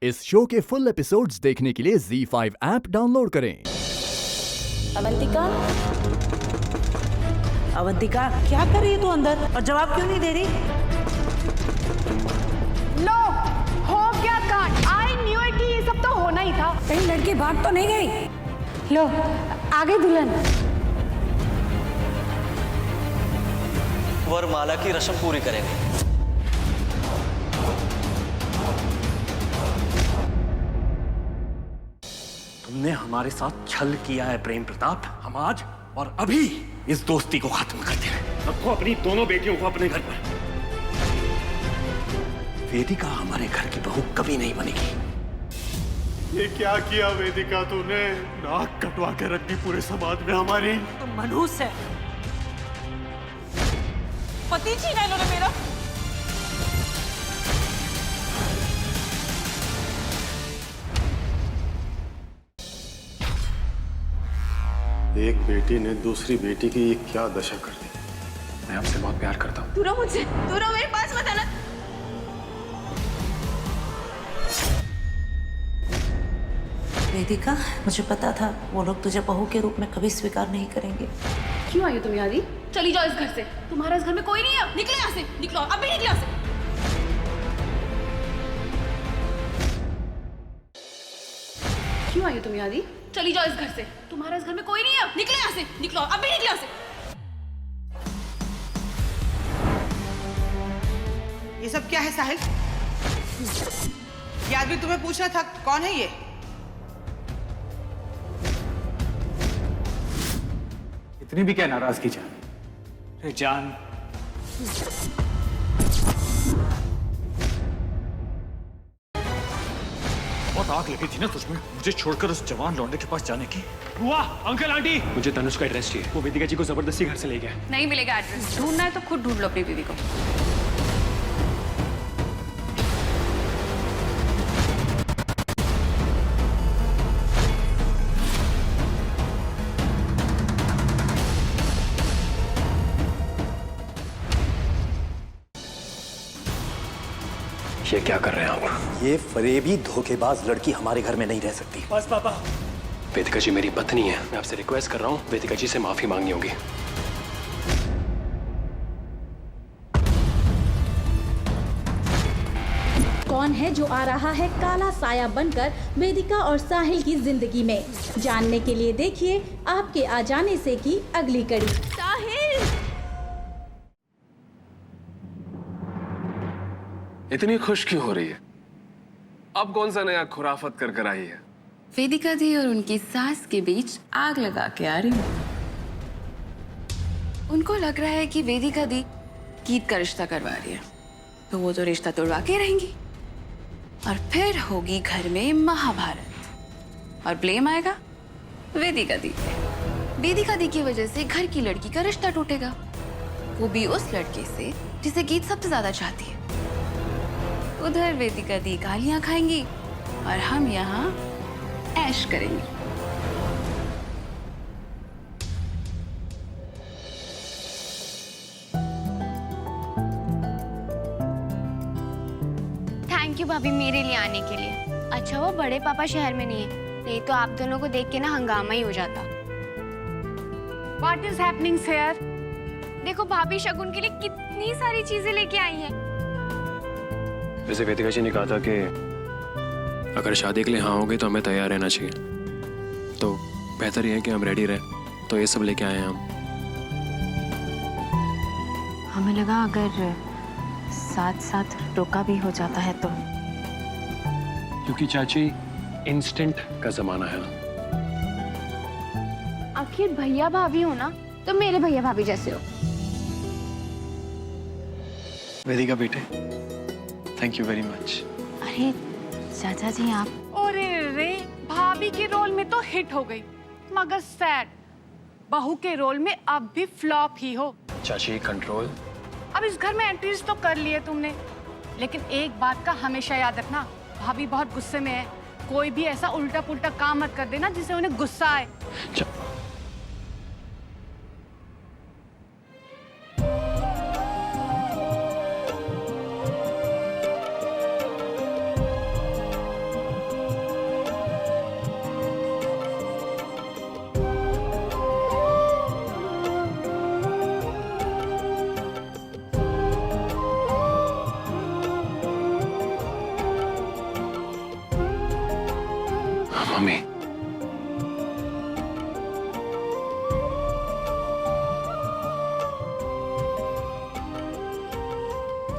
इस शो के full episodes देखने के लिए ZEE5 ऐप डाउनलोड करें। अवंतिका, अवंतिका क्या कर रही है तू अंदर और जवाब क्यों नहीं दे रही? नो, हो गया कांड। आई न्यू इट कि ये सब तो होना ही था। कहीं लड़की भाग तो नहीं गई? लो, आगे दुल्हन। वरमाला की रस्म पूरी करेंगे। तुमने हमारे साथ छल किया है प्रेम प्रताप। हम आज और अभी इस दोस्ती को खत्म करते हैं। रखो अपनी दोनों बेटियों को अपने घर पर। वेदिका हमारे घर की बहू कभी नहीं बनेगी। ये क्या किया वेदिका तूने? नाक कटवा के रख दी पूरे समाज में हमारी। तुम मनहूस है। पति छीना इन्होंने मेरा। एक बेटी ने दूसरी बेटी की ये क्या दशा कर दी। मैं आपसे बहुत प्यार करता हूँ। दूर रहो मुझसे, दूर रहो, मेरे पास मत आना। वेदिका, मुझे पता था वो लोग तुझे बहू के रूप में कभी स्वीकार नहीं करेंगे। क्यों आई हो तुम यादी? चली जाओ इस घर से। तुम्हारा इस घर में कोई नहीं है। निकले यहाँ से, निकलो, अभी निकलो यहाँ से। क्यों आई हो तुम यादी? चली जाओ इस घर से। तुम्हारा इस घर में कोई नहीं है। निकले यहाँ से, निकलो, अभी निकलो यहाँ से। ये सब क्या है साहिल? ये आदमी तुम्हें पूछना था कौन है ये? इतनी भी क्या नाराजगी जान? अरे जान, बहुत आग लगी थी ना तुझमें मुझे छोड़कर उस जवान लौंडे के पास जाने की। हुआ अंकल आंटी, मुझे तनुष का एड्रेस चाहिए। वो वेदिका जी को जबरदस्ती घर से ले गया। नहीं मिलेगा एड्रेस। ढूंढना है तो खुद ढूंढ लो अपनी बीवी को। ये क्या कर रहे हैं आप? ये फरेबी धोखेबाज लड़की हमारे घर में नहीं रह सकती। बस पापा। वेदिका जी मेरी पत्नी है। मैं आपसे रिक्वेस्ट कर रहा हूँ, वेदिका जी से माफी मांगनी होगी। कौन है जो आ रहा है काला साया बनकर वेदिका और साहिल की जिंदगी में? जानने के लिए देखिए आपके आ जाने से की अगली कड़ी। साहिल, इतनी खुश क्यों हो रही है? अब कौन सा नया खुराफत कर कर आई है? वेदिका दी और उनकी सास के बीच आग लगा के आ रही हूँ। उनको लग रहा है कि वेदिका दी गीत का रिश्ता करवा रही है, तो वो तो रिश्ता तोड़वा के रहेंगी और फिर होगी घर में महाभारत और ब्लेम आएगा वेदिका दी पे। वेदिका दी की वजह से घर की लड़की का रिश्ता टूटेगा, वो भी उस लड़के से जिसे गीत सबसे ज्यादा चाहती है। उधर वेदिका दी गालियां खाएंगी और हम यहाँ ऐश करेंगे। थैंक यू भाभी मेरे लिए आने के लिए। अच्छा वो बड़े पापा शहर में नहीं है, नहीं तो आप दोनों को देख के ना हंगामा ही हो जाता। What is happening here? देखो भाभी शगुन के लिए कितनी सारी चीजें लेके आई हैं। वैसे वेदिका जी ने कहा था कि अगर शादी के लिए हाँ होगी तो हमें तैयार रहना चाहिए, तो बेहतर ये है कि हम रेडी रहें। तो ये सब लेके आए हैं हम। हमें लगा अगर साथ साथ रोका भी हो जाता है तो। क्योंकि चाची इंस्टेंट का जमाना है। आखिर भैया भाभी हो ना, तो मेरे भैया भाभी जैसे हो। वेदिका बेटे, थैंक यू वेरी मच। अरे चाचा जी आप। अरे रे, भाभी के रोल में तो हिट हो गई, मगर सैड बहू के रोल में अब भी फ्लॉप ही हो। चाची कंट्रोल। अब इस घर में एंट्रीज तो कर लिए तुमने, लेकिन एक बात का हमेशा याद रखना, भाभी बहुत गुस्से में है। कोई भी ऐसा उल्टा पुल्टा काम मत कर देना जिससे उन्हें गुस्सा आए। मम्मी,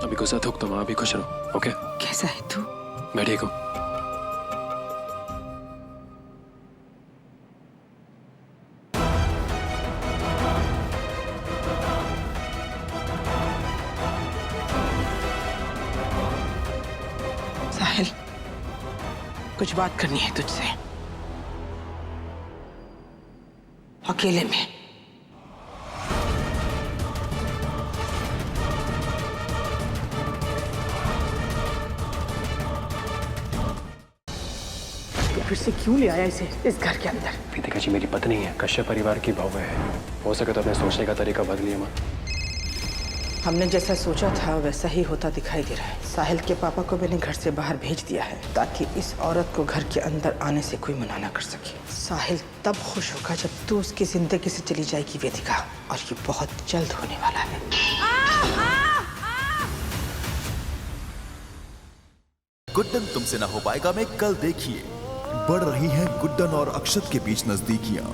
अभी गुस्सा थूक तुम, अभी खुश रहो, ओके? कैसा है तू? मैं ठीक हूँ। साहिल, कुछ बात करनी है तुझसे, अकेले में। फिर से क्यों ले आया इसे इस घर के अंदर? वेदिका जी मेरी पत्नी है, कश्यप परिवार की बहू है। हो सके तो अपने सोचने का तरीका बदलिए मत। हमने जैसा सोचा था वैसा ही होता दिखाई दे रहा है। साहिल के पापा को मैंने घर से बाहर भेज दिया है ताकि इस औरत को घर के अंदर आने से कोई मना ना कर सके। साहिल तब खुश होगा जब तू उसकी जिंदगी से चली जाएगी वेदिका, और ये बहुत जल्द होने वाला है। गुड्डन तुमसे ना हो पाएगा में कल देखिए बढ़ रही है गुड्डन और अक्षत के बीच नजदीकियां।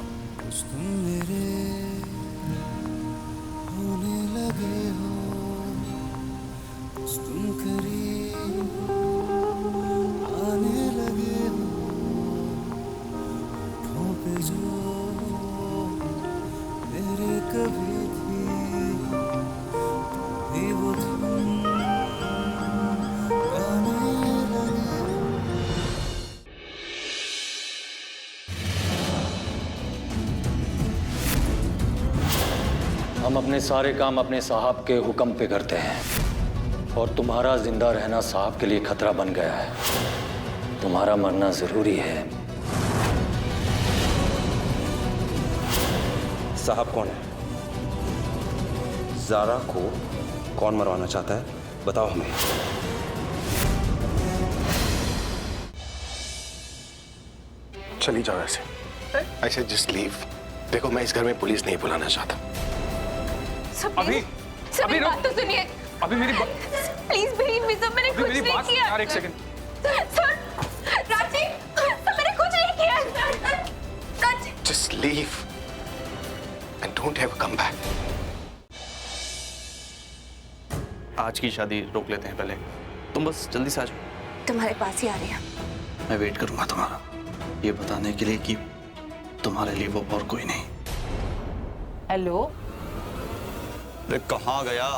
हम अपने सारे काम अपने साहब के हुक्म पे करते हैं, और तुम्हारा जिंदा रहना साहब के लिए खतरा बन गया है। तुम्हारा मरना जरूरी है। साहब कौन है? ज़ारा को कौन मरवाना चाहता है, बताओ हमें। चली जाओ ऐसे, ऐसे जस्ट लीव। देखो मैं इस घर में पुलिस नहीं बुलाना चाहता। अभी बात तो सुनिए। अभी मेरी प्लीज बिलीव मी सर, मैंने कुछ नहीं किया। यार एक सेकंड। सर, राजी, सर मैंने कुछ नहीं किया। Just leave and don't ever come back. आज की शादी रोक लेते हैं पहले, तुम बस जल्दी से आ जाओ। तुम्हारे पास ही आ रही है। मैं वेट करूंगा तुम्हारा, ये बताने के लिए कि तुम्हारे लिए वो और कोई नहीं। हेलो, अरे कहाँ गया?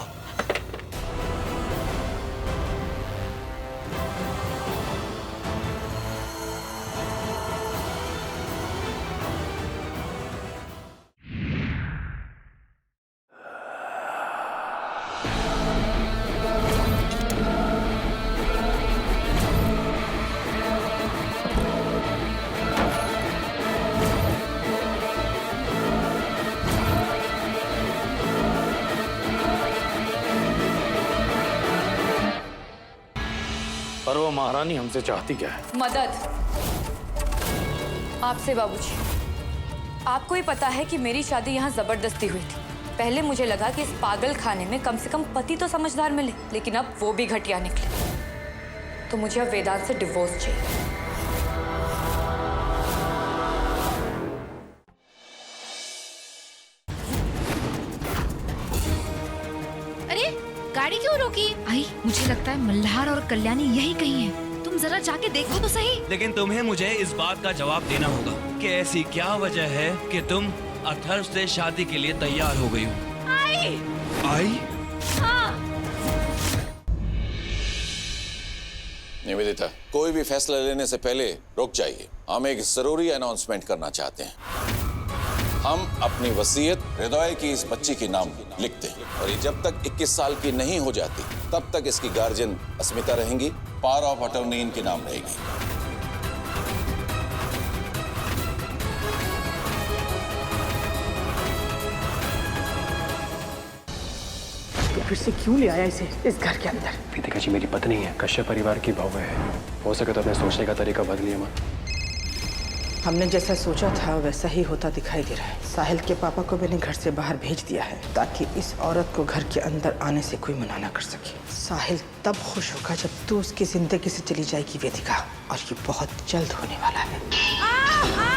पर वो महारानी हमसे चाहती क्या है? मदद आपसे बाबूजी। आपको ही पता है कि मेरी शादी यहाँ जबरदस्ती हुई थी। पहले मुझे लगा कि इस पागल खाने में कम से कम पति तो समझदार मिले, लेकिन अब वो भी घटिया निकले। तो मुझे अब वेदांत से डिवोर्स चाहिए। गाड़ी क्यों रोकी? आई, मुझे लगता है मल्हार और कल्याणी यही कहीं है। तुम जरा जाके देखो तो सही। लेकिन तुम्हें मुझे इस बात का जवाब देना होगा कि ऐसी क्या वजह है कि तुम अथर्व से शादी के लिए तैयार हो गई हो। आई? हाँ। निवेदिता, कोई भी फैसला लेने से पहले रुक जाइए। हम एक जरूरी अनाउंसमेंट करना चाहते हैं। हम अपनी वसीयत हृदय की इस बच्ची के नाम लिखते हैं, और ये जब तक 21 साल की नहीं हो जाती तब तक इसकी गार्जियन अस्मिता रहेंगी, पावर ऑफ अटॉर्नी इनके नाम रहेगी। तो फिर से क्यों ले आया इसे इस घर के अंदर? वेदिका जी मेरी पत्नी है, कश्यप परिवार की बहू है। हो सके तो अपने सोचने का तरीका बदलिए मत। हमने जैसा सोचा था वैसा ही होता दिखाई दे रहा है। साहिल के पापा को मैंने घर से बाहर भेज दिया है ताकि इस औरत को घर के अंदर आने से कोई मना ना कर सके। साहिल तब खुश होगा जब तू उसकी जिंदगी से चली जाएगी वेदिका, और ये बहुत जल्द होने वाला है।